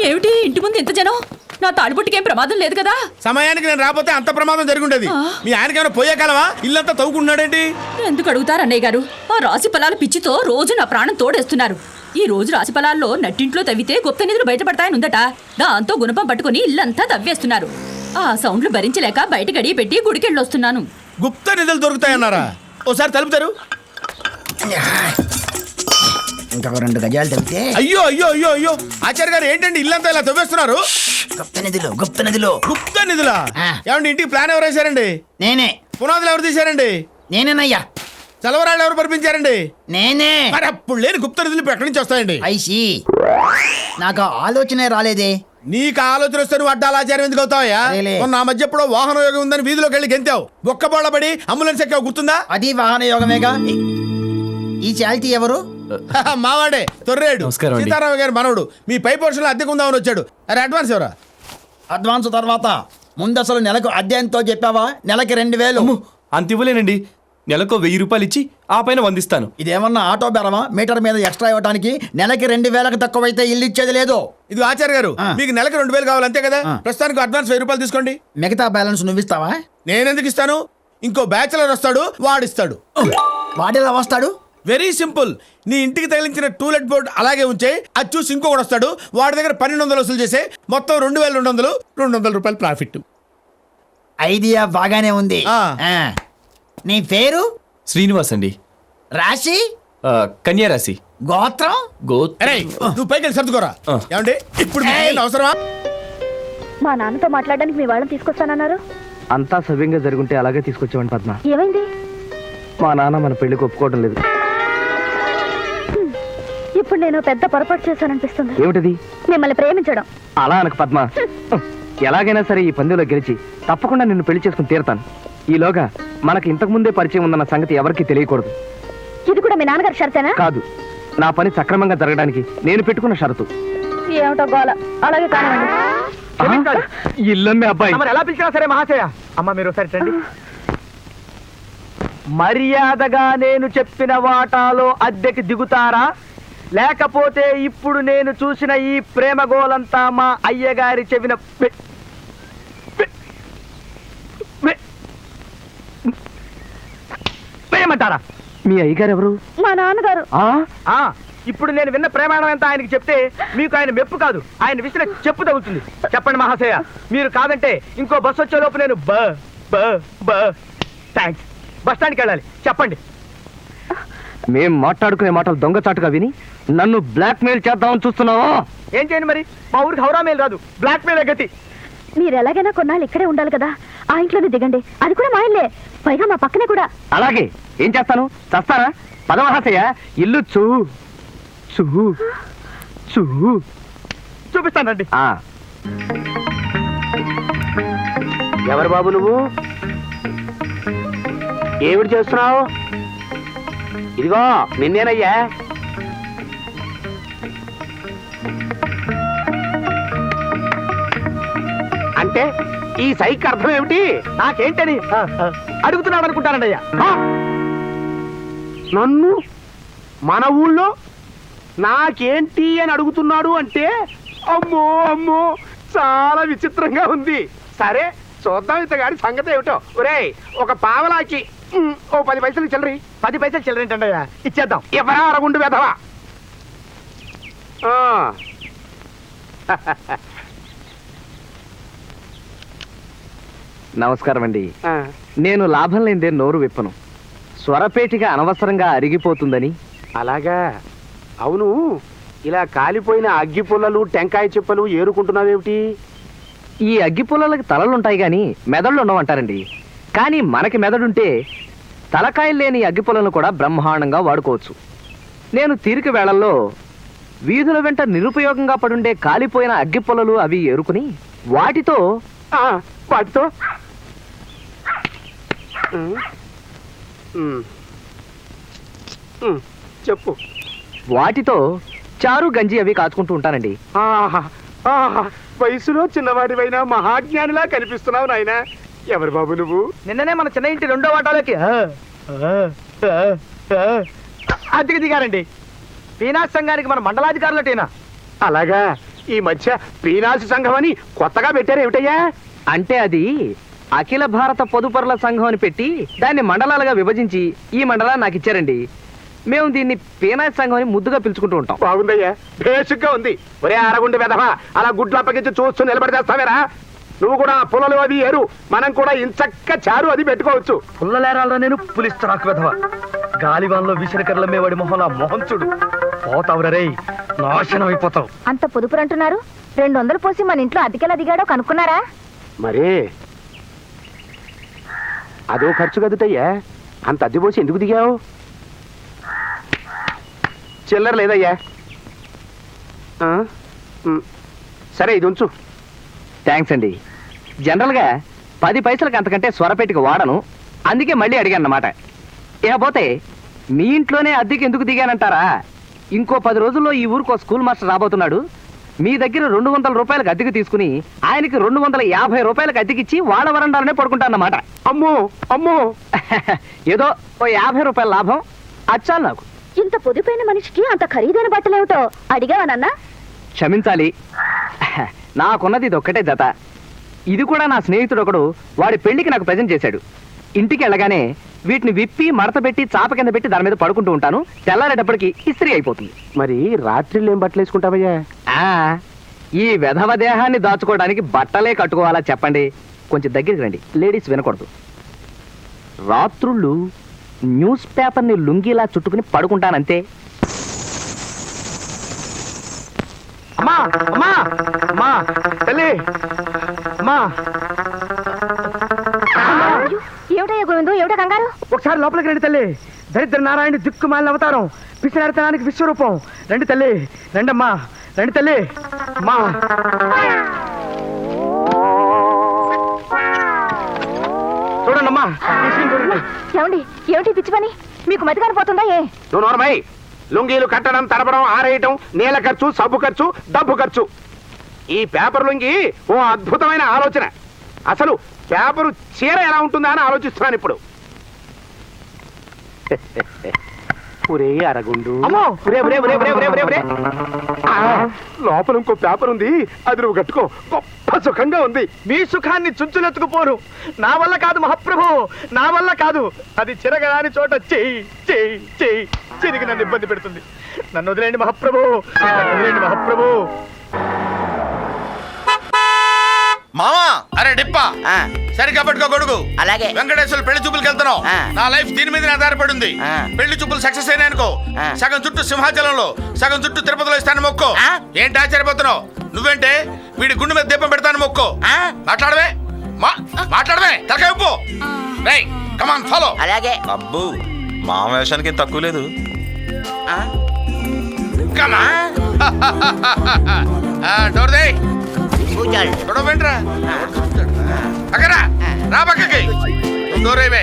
ఏమిటి ఇంటి ముందు ఎంత జనం? నా తాడిపొట్టికి ఏం ప్రమాదం లేదు కదా? సమయానికి నేను రాకపోతే అంత ప్రమాదం జరిగిండేది. మీ ఆయనకేమైనా పోయే కాలమా? ఇల్లంతా తవ్వుకుంటున్నాడేంటి? ఎందుకు అడుగుతారు అన్నయ్య గారు? ఆ రాశి ఫలాల పిచ్చితో రోజు నా ప్రాణం తోడేస్తున్నారు. ఈ రోజు రాశి ఫలాల్లో నట్టింట్లో తవ్వితే గుప్త నిధులు బయటపడతాయని ఉందట. దాంతో గుణపం పట్టుకుని ఇల్లంతా తవ్వేస్తున్నారు. ఆ సౌండ్లు భరించలేక బయట గడియ పెట్టి గుడికెళ్ళొస్తున్నాను. గుప్త నిధులు దొరుకుతాయన్నారా? ఓసారి తలుపుతారు. ఇంకా 2 గజాలు తవ్వితే. అయ్యో అయ్యో అయ్యో అయ్యో ఆచార్య గారు ఏంటండి ఇల్లంతా ఇలా తవ్వేస్తున్నారు? గుప్త నిధులు. గుప్త నిధులా? ఏమండి ఇంటికి ప్లాన్ ఎవరు వేశారండి? నేనే. పునాదులు ఎవరు తీశారండి? నేనేనయ్యా. చలవరాళ్ళు ఎవరు పంపించారండి? నేనే. మరి అప్పుడు లేని గుప్త నిధులు ఇప్పుడు ఎక్కడి నుంచి వస్తాయండి? ఐసి నాకు ఆలోచనే రాలేదే. నీకు ఆలోచన వస్తే నువ్వు అడ్డాల ఆచార్యం ఎందుకు అవుతావయ్యా? నా మధ్య ఎప్పుడో వాహన యోగం ఉందని వీధిలోకి వెళ్ళి గెంతావు. ఒక్క పడి అంబులెన్స్ ఎక్కావు, గుర్తుందా? అది వాహన యోగమేగా. ఈ చాల్టీ ఎవరు? మావాడే తొర్రేడు, నమస్కారం అండి. సీతారామ గారి మనవడు. మీ పై పోర్షన్ అద్దెకుందామని వచ్చాడు. అరే అడ్వాన్స్ ఎవరా? అడ్వాన్స్ తర్వాత ముందు అసలు నెలకు అద్దె ఎంతో చెప్పావా? నెలకి 2000. అంత ఇవ్వలేనండి. నెలకు 1000 రూపాయలు ఇచ్చి ఆ పైన 100 ఇస్తాను. ఇదేమన్నా ఆటో బెరమా? మీటర్ మీద ఎక్స్ట్రా ఇవ్వడానికి నెలకి 2000కి తక్కువైతే ఇల్లు ఇచ్చేది లేదు. ఇది ఆచార్య గారు, మీకు నెలకి 2000 కావాలి అంతే కదా? ప్రస్తుతానికి అడ్వాన్స్ 1000 రూపాయలు తీసుకోండి. మిగతా బ్యాలెన్స్ నువ్వు ఇస్తావా? నేనెందుకు ఇస్తాను? ఇంకో బ్యాచులర్ వస్తాడు, వాడిస్తాడు. వాడేలా వస్తాడు? Very simple. నీ ఇంటికి తగిలించిన టూలెట్ బోర్డ్ అలాగే ఉంచే, అది చూసి ఇంకొకటి వస్తాడు, వాడి దగ్గర 1200 వసూలు చేసే, మొత్తం 2200 రూపాయలు ప్రాఫిట్. ఐడియా బాగానే ఉంది. నీ పేరు? శ్రీనివాస్ అండి. రాశి? కన్యా రాశి. గోత్రం? నువ్వు పైకి వెళ్ళి సర్దుకోరా. ఏమండి ఇప్పుడు అవసరమా? మా నాన్నతో మాట్లాడడానికి మీ వాళ్ళని తీసుకొస్తానన్నారు. అంతా సవ్యంగా జరుగుంటే అలాగే తీసుకొచ్చామని పద్మ. ఏమైంది? మా నాన్న మన పెళ్లికి ఒప్పుకోవడం లేదు. ఇప్పుడు నేను పెద్ద పొరపాటు చేశాననిపిస్తుంది. ఏమిటది? మిమ్మల్ని ప్రేమించడం. అలా అనకు పద్మ. ఎలాగైనా సరే ఈ పందెంలో గెలిచి తప్పకుండా నిన్ను పెళ్లి చేసుకుని తీరుతాను. ఈలోగా మనకి ఇంతకు ముందే పరిచయం ఉందన్న సంగతి ఎవరికీ తెలియకూడదు. ఇది కూడా మీ నాన్నగారి షరతేనా? కాదు, నా పని సక్రమంగా జరగడానికి నేను పెట్టుకున్న షరతు. ఏమిటో గోల. అలాగే కానివ్వండి. క్షమించాలి. ఇల్లమ్మే అబ్బాయి. తమరు ఎలా పిలిచినా సరే మహాశయ. అమ్మ మీరు ఒకసారి రండి. మర్యాదగా నేను చెప్పిన వాటాలో అద్దెకి దిగుతారా, లేకపోతే ఇప్పుడు నేను చూసిన ఈ ప్రేమ గోలంతా మా అయ్యగారి చెవిన వేయమంటారా? మీ అయ్యగారు ఎవరు? మా నాన్నగారు. ఇప్పుడు నేను విన్న ప్రేమాయణం ఎంత ఆయనకి చెప్తే మీకు ఆయన మెప్పు కాదు, ఆయన విసిన చెప్పు తగ్గుతుంది. చెప్పండి మహాశయ, మీరు కాదంటే ఇంకో బస్ వచ్చే లోపు నేను థ్యాంక్స్ బస్ స్టాండ్కి వెళ్ళాలి. చెప్పండి. మేం మాట్లాడుకునే మాటలు దొంగచాటుగా విని నన్ను బ్లాక్ మెయిల్ చేద్దామని చూస్తున్నావా? ఏం చేయండి మరి, మా ఊరికి హౌరా మెయిల్ రాదు, బ్లాక్ మెయిల్ గతి. మీరు ఎలాగైనా కొన్నాళ్ళు ఇక్కడే ఉండాలి కదా, ఆ ఇంట్లోనే దిగండి. అది కూడా మా ఇల్లే, పైగా మా పక్కనే కూడా. అలాగే. ఏం చేస్తాను, చస్తానా? పదమహాశయ, ఇల్లు చూపిస్తానండి. ఎవరు బాబు నువ్వు? ఏమిటి చేస్తున్నావు? ఇదిగో నిన్నేనయ్యా. అంటే ఈ సైక్ అర్థం ఏమిటి? నాకేంటని అడుగుతున్నాడు అనుకుంటానండి అయ్యా. నన్ను మన ఊళ్ళో నాకేంటి అని అడుగుతున్నాడు అంటే, అమ్మో అమ్మో చాలా విచిత్రంగా ఉంది. సరే చూద్దాం ఇంతగాడి సంగతి ఏమిటో. ఒరేయ్, ఒక పావలాకి ఓ 10 పైసలు చిల్లరి. 10 పైసలు చిల్లరేంటండి అయ్యా, ఇచ్చేద్దాం. ఎవరా అరగుండు వెధవా? నమస్కారం అండి. నేను లాభం లేదే నోరు విప్పను. స్వరపేటిగా అనవసరంగా అరిగిపోతుందని. అలాగా? అవును, ఇలా కాలిపోయిన అగ్గి పుల్లలు టెంకాయ చిప్పలు ఏరుకుంటున్నావేమిటి? ఈ అగ్గి పుల్లలకి తలలుంటాయి గాని మెదళ్ళు ఉండవంటారండి. కానీ మనకి మెదడుంటే తలకాయలు లేని అగ్గి పుల్లలను కూడా బ్రహ్మాండంగా వాడుకోవచ్చు. నేను తీరిక వేళల్లో వీధుల వెంట నిరుపయోగంగా పడుండే కాలిపోయిన అగ్గి పుల్లలు అవి ఏరుకుని వాటితో చెప్పు. వాటితో చారు గంజి అవి కాచుకుంటూ ఉంటానండి. వయసులో చిన్నవాడివైనా మహాజ్ఞానిలా కనిపిస్తున్నావు నాయనా. ఎవరు బాబు నువ్వు? నిన్ననే మన చిన్న ఇంటి 2వ వాటాలోకి అద్దెకి దిగారండి. పీనాస్ సంఘానికి మన మండలాధికారులటేనా? అలాగా? ఈ మధ్య పీనాసి సంఘం అని కొత్తగా పెట్టారు ఏమిటయ్యా? అంటే అది అఖిల భారత పొదుపరుల సంఘం అని పెట్టి దాన్ని మండలాలుగా విభజించి ఈ మండలాన్ని నాకు ఇచ్చారండి. మేము దీన్ని పీనాసి సంఘం అని ముద్దుగా పిలుచుకుంటూ ఉంటాం. బాగుందయ్యా, బేసిక్గా ఉంది. ఒరే అరగుండి వెధవా, అలా గుడ్లు అప్పగించి చూస్తూ నిలబడితేస్తావేరా? నువ్వు కూడా పుల్లలు అవి ఏరు, మనం కూడా ఇంచక్క చారు అది పెట్టుకోవచ్చు. పుల్లలేరాలరా నేను పులిస్తాకు వెధవ. గాలివాన్లో విసరకర్ల మేవాడి మొహం మొహం చూడు. పోతావురే, నాశనం అయిపోతావు. అంత పొదుపురు అంటున్నారు. 200 పోసి మన ఇంట్లో అతికెలా దిగాడో కనుక్కున్నారా? మరే అదో ఖర్చు కదుటయ్యా, అంత అద్దె పోసి ఎందుకు దిగావు? చిల్లర లేదయ్యా. సరే ఇది ఉంచు. థ్యాంక్స్ అండి. జనరల్గా 10 పైసలకి అంతకంటే స్వరపేటికి వాడను, అందుకే మళ్ళీ అడిగాను అన్నమాట. ఇకపోతే మీ ఇంట్లోనే అద్దెకి ఎందుకు దిగానంటారా? ఇంకో 10 రోజుల్లో ఈ ఊరికి స్కూల్ మాస్టర్ రాబోతున్నాడు. మీ దగ్గర 200 రూపాయలకు అద్దెకి తీసుకుని ఆయనకి 250 రూపాయలకు అద్దెకిచ్చి వాళ్ళ వరండాలోనే పడుకుంటానన్నమాట. అమ్మో అమ్మో ఏదో ఓ 50 రూపాయల లాభం అచ్చాలి నాకు. ఇంత పొదుపైన మనిషికి అంత ఖరీదైన బట్టలేమిటో అడిగావా నాన్న? క్షమించాలి, నాకున్నది ఇది ఒక్కటే జత. ఇది కూడా నా స్నేహితుడు ఒకడు వాడి పెళ్లికి నాకు ప్రజెంట్ చేశాడు. ఇంటికి వెళ్ళగానే వీటిని విప్పి మడత పెట్టి చాప కింద పెట్టి దాని మీద పడుకుంటూ ఉంటాను. తెల్లారేటప్పటికి ఇస్త్రీ అయిపోతుంది. మరి రాత్రిళ్ళు ఏం బట్టలు వేసుకుంటావయ్యా? ఈ వెధవ దేహాన్ని దాచుకోవడానికి బట్టలే కట్టుకోవాలా చెప్పండి? కొంచెం దగ్గరికి రండి, లేడీస్ వినకూడదు. రాత్రుళ్ళు న్యూస్ పేపర్ని లుంగిలా చుట్టుకుని పడుకుంటానంతే. అమ్మా అమ్మా అమ్మా తల్లి, అమ్మా. ఏమిటయ్యా గోవిందు, ఏమిటా కంగారు? ఒకసారి లోపలికి రండి తల్లి. దరిద్ర నారాయణ దిక్కుమాలిన అవతారం, పిచ్చినారితనానికి విశ్వరూపం. రండి తల్లి, రండమ్మా, రండి తల్లి. అమ్మా చూడండమ్మా ఏమండి ఏమిటి పిచ్చి పని మీకు మతిగాని పోతుందా ఏ నువ్వు నోర్మై, లుంగీలు కట్టడం, తడపడం, ఆరేయటం, నీళ్ళ ఖర్చు, సబ్బు ఖర్చు, డబ్బు ఖర్చు. ఈ పేపర్ లుంగి ఓ అద్భుతమైన ఆలోచన. అసలు పేపరు చీర ఎలా ఉంటుందా అని ఆలోచిస్తున్నాను ఇప్పుడు. ఒరే అరగుండు, ఒరే, ఒరే, ఒరే, ఒరే, ఒరే, ఒరే, ఒరే. ఆ, లోపల ఇంకో పేపర్ ఉంది, అది నువ్వు కట్టుకో. గొప్ప సుఖంగా ఉంది. మీ సుఖాన్ని చుంచులెత్తుకుపోరు. నా వల్ల కాదు మహాప్రభు, నా వల్ల కాదు. అది చిరగరాని చోట చెయ్యి చెయ్యి చెయ్యి చిరిగి నన్ను ఇబ్బంది పెడుతుంది. నన్ను వదిలేండి మహాప్రభు, నన్ను వదిలేండి మహాప్రభు. మామా, అరే డిప్పా, ఆ, సరిగ్గా పట్టుకో గొడుగు. అలాగే. వెంకటేశ్వర పెళ్లి చూపులకు వెళ్తున్నావు. ఆ. నా లైఫ్ దీని మీద ఆధారపడి ఉంది. ఆ. పెళ్లి చూపులు సక్సెస్ అయినాయనుకో, ఆ. సగం చుట్టూ సింహాచలంలో, సగం చుట్టూ తిరుపతిలో ఇస్తాను మొక్కో. ఆ. ఏంటి ఆశ్చర్యపోతున్నావు? నువ్వేంటే వీడి గుండె మీద దీపం పెడతాను మొక్కో. ఆ. మాట్లాడవే, మాట్లాడవే, తలకాయ ఉప్పు. రేయ్, కమాన్ ఫాలో. అలాగే. అబ్బో మా వేషానికి తక్కువ లేదు. ఆ, కమాన్. Door they. కూర్చోండి. గొడవ వెంట్రా. అక్కరా రా పక్కకి. డోర్ వేయవే.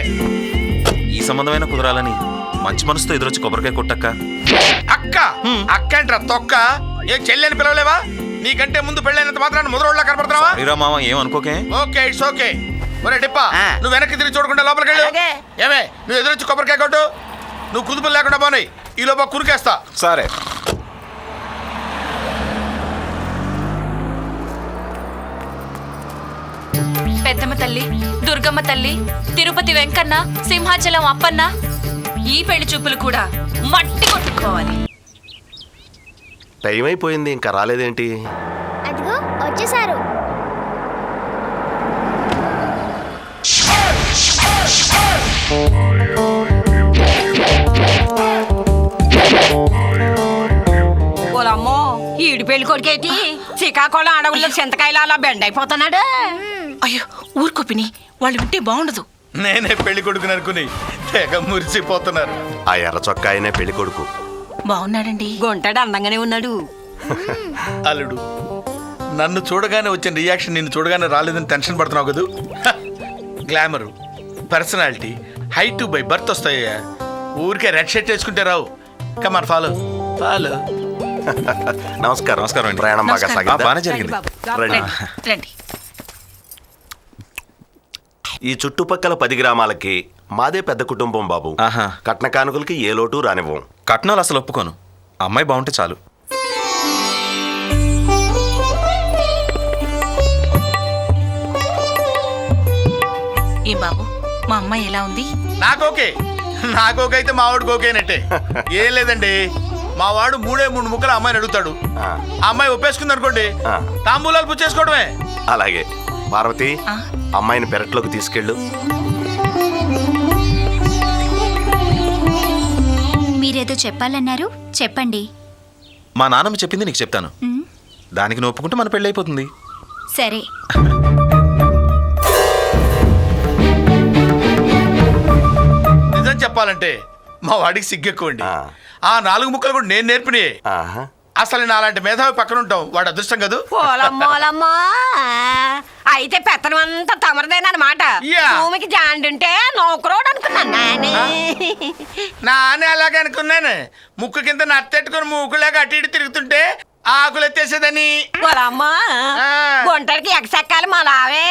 ఈ సంబంధమైన కుదరాలని మంచి మనసుతో ఎదురొచ్చి కొబ్బరికాయ కొట్టక్క. అక్క అక్క ఏంట్రా తొక్క? ఏ చెల్లి అని పిలవలేవా? నీకంటే ముందు పెళ్ళైనంత మాత్రాన్ని ముదరోళ్ళ కనపడుతున్నావా? శ్రీరా మామ ఏమనుకోకే. Okay, it's okay. ఒరే డిప్పా, ఆ. నువ్వు వెనక్కి తిరిగి చూడకుండా లోపలికి వెళ్ళు. అలాగే. ఏమే, నువ్వు ఎదురొచ్చి కొబ్బరికాయ కొట్టు. నువ్వు కుదుపులు లేకుండా పోనీ, ఈ లోపల కురికేస్తా. సరే. పెద్దమ్మ తల్లి, దుర్గమ్మ తల్లి, తిరుపతి వెంకన్న, సింహాచలం అప్పన్న, ఈ పెళ్లి చూపులు కూడా మట్టి కొట్టుకోవాలి. టైం అయిపోయింది, ఇంకా రాలేదేంటి? అదిగో వచ్చేసారు. ఓలమ్మో, ఈడు పెళ్లి కొడుకేటి శ్రీకాకుళం అడవుల్లో చింతకాయలు అలా బెండ్ అయిపోతున్నాడు. అయ్యో ఊరుకోపిని, వాళ్ళు వింటే బాగుండదు. నేనే పెళ్లి కొడుకుని అనుకుని తెగ మురిసిపోతున్నారు. ఆ ఎర్ర చొక్కా ఆయనే పెళ్లి కొడుకు. బాగున్నాడండి, గుంటాడు, అందంగానే ఉన్నాడు. అల్లుడు, నన్ను చూడగానే వచ్చిన రియాక్షన్ నిన్ను చూడగానే రాలేదని టెన్షన్ పడుతున్నావు కదూ. Glamour, personality, height by birth వస్తాయ్యా. ఊరికే రెడ్ షర్ట్ వేసుకుంటే రావు. Come on follow follow. నమస్కారం. నమస్కారం అండి. ప్రయాణం బాగా సాగిందా? బాగానే జరిగింది. రండి. రండి. ఈ చుట్టుపక్కల 10 గ్రామాలకి మాదే పెద్ద కుటుంబం బాబు. ఆహా. కట్న కానుకలకి ఏ లోటు రానివ్వం. కట్నాలు అసలు ఒప్పుకోను. అమ్మాయి బాగుంటే చాలు. ఏ బాబు, మా అమ్మాయి ఎలా ఉంది? నాకోకే, నాకోకే అయితే మా వాడికి ఓకేనట్టే. ఏం లేదండి, మా వాడు 3 ముక్కలు అమ్మాయిని అడుగుతాడు. ఆ, ఆ అమ్మాయి ఒప్పేసుకుంది అనుకోండి, ఆ. తాంబూలాలు పుచ్చేసుకోవడమే. అలాగే. పార్వతి, ఆ? అమ్మాయిని పెరట్లోకి తీసుకెళ్ళు. మీరేదో చెప్పాలన్నారు, చెప్పండి. మా నాన్నమ్మ చెప్పింది నీకు చెప్తాను. దానికి నువ్వు ఒప్పుకుంటే మన పెళ్ళి అయిపోతుంది. సరే. నిజం చెప్పాలంటే మా వాడికి సిగ్గెక్కువండి. ఆ. ఆ 4 ముక్కలు కూడా నేను నేర్పినాయి. ఆహా. అసలు నాలాంటి మేధావి పక్కన ఉంటాం, వాడు అదృష్టం కదూ. ఓలమ్మోలమ్మో, అయితే పెత్తనం అంతా తమరదేనమాట. యా. భూమికి జాండుంటే నౌకరోడు అనుకున్నాను నాని. నాన్న అలాగే అనుకున్నాను. ముక్కు కింద నత్తెట్టుకుని మూకులాగా అటు ఇటు తిరుగుతుంటే ఆకులు ఎత్తేసేదని. ఓలమ్మా, ఆ. గుంటడికి ఎగసెక్కాలి మా లావే.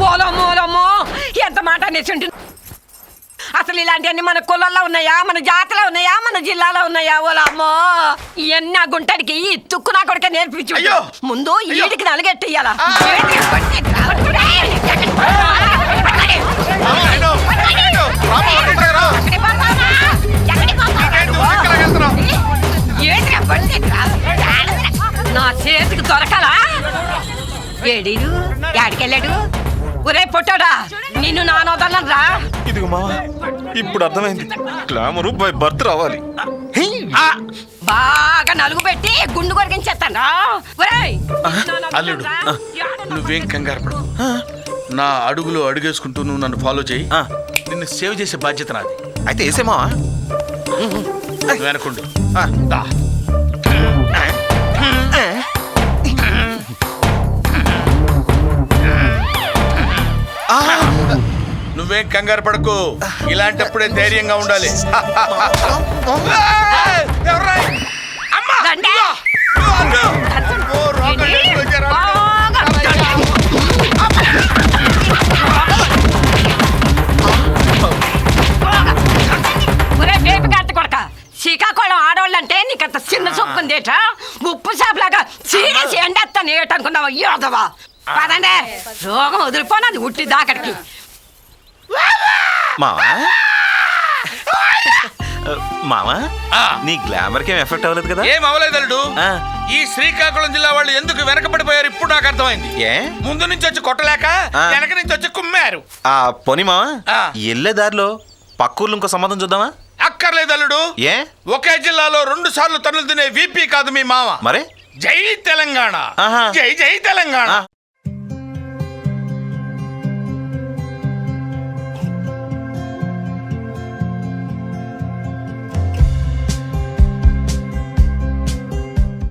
ఓలమ్మోలమ్మో, ఎంత మాట అనేసి. అసలు ఇలాంటివన్నీ మన కులంలో ఉన్నాయా, మన జాతిలో ఉన్నాయా, మన జిల్లాలో ఉన్నాయా? ఓలమ్మో, ఇవన్నీ ఆ గుంటడికి ఈ తుక్కు నా కొడుకే నేర్పించు. అయ్యో. ముందు ఈడికి నలుగెట్టేయాల. నా చేతికి దొరకాలా? ఏడీడు యాడికెళ్ళాడు? ఒరే పొట్టాడా, నిన్ను నానోదనరా. ఇదిగో మామ, ఇప్పుడు అర్థమైంది. గ్లామరు బై బర్త్ రావాలి. బాగా నలుగు పెట్టి గుండు కొరికించేస్తాను. అల్లుడు, నువ్వేం కంగారు పడు. నా అడుగులో అడుగేసుకుంటూ నువ్వు నన్ను ఫాలో చేయి. నిన్ను సేవ్ చేసే బాధ్యత నాది. అయితే వేసేమా వెనకుండు నువ్వేం కంగారు పడకు ఇలాంటప్పుడే ధైర్యంగా ఉండాలి శ్రీకాకుళం ఆడవాళ్ళంటే నీకంత చిన్న చొప్పుకుందేట ఉప్పు చేపలాగా చీరేసి ఎండేస్తాను ఏటనుకున్నావా యోదవా పదండే రోగం వదిలిపోనది ఉట్టి దాకడికి మావా మావా నీ గ్లామర్ కి ఏం ఎఫెక్ట్ అవ్వలేదు కదా? ఏం అవ్వలేదలుడు. ఈ శ్రీకాకుళం జిల్లా వాళ్ళు ఎందుకు వెనకబడిపోయారు ఇప్పుడు నాకు అర్థమైంది. ఏ ముందు నుంచి వచ్చి కొట్టలేక వెనక నుంచి వచ్చి కుమ్మారు. పోనీ మావా వెళ్ళే దారిలో పక్కూర్లు ఇంకో సంబంధం చూద్దామా? అక్కర్లేదు అల్లుడు. ఏ ఒకే జిల్లాలో 2 సార్లు తన్నులు తినే వీపీ కాదు మీ మామ. మరే జై తెలంగాణ, జై జై తెలంగాణ.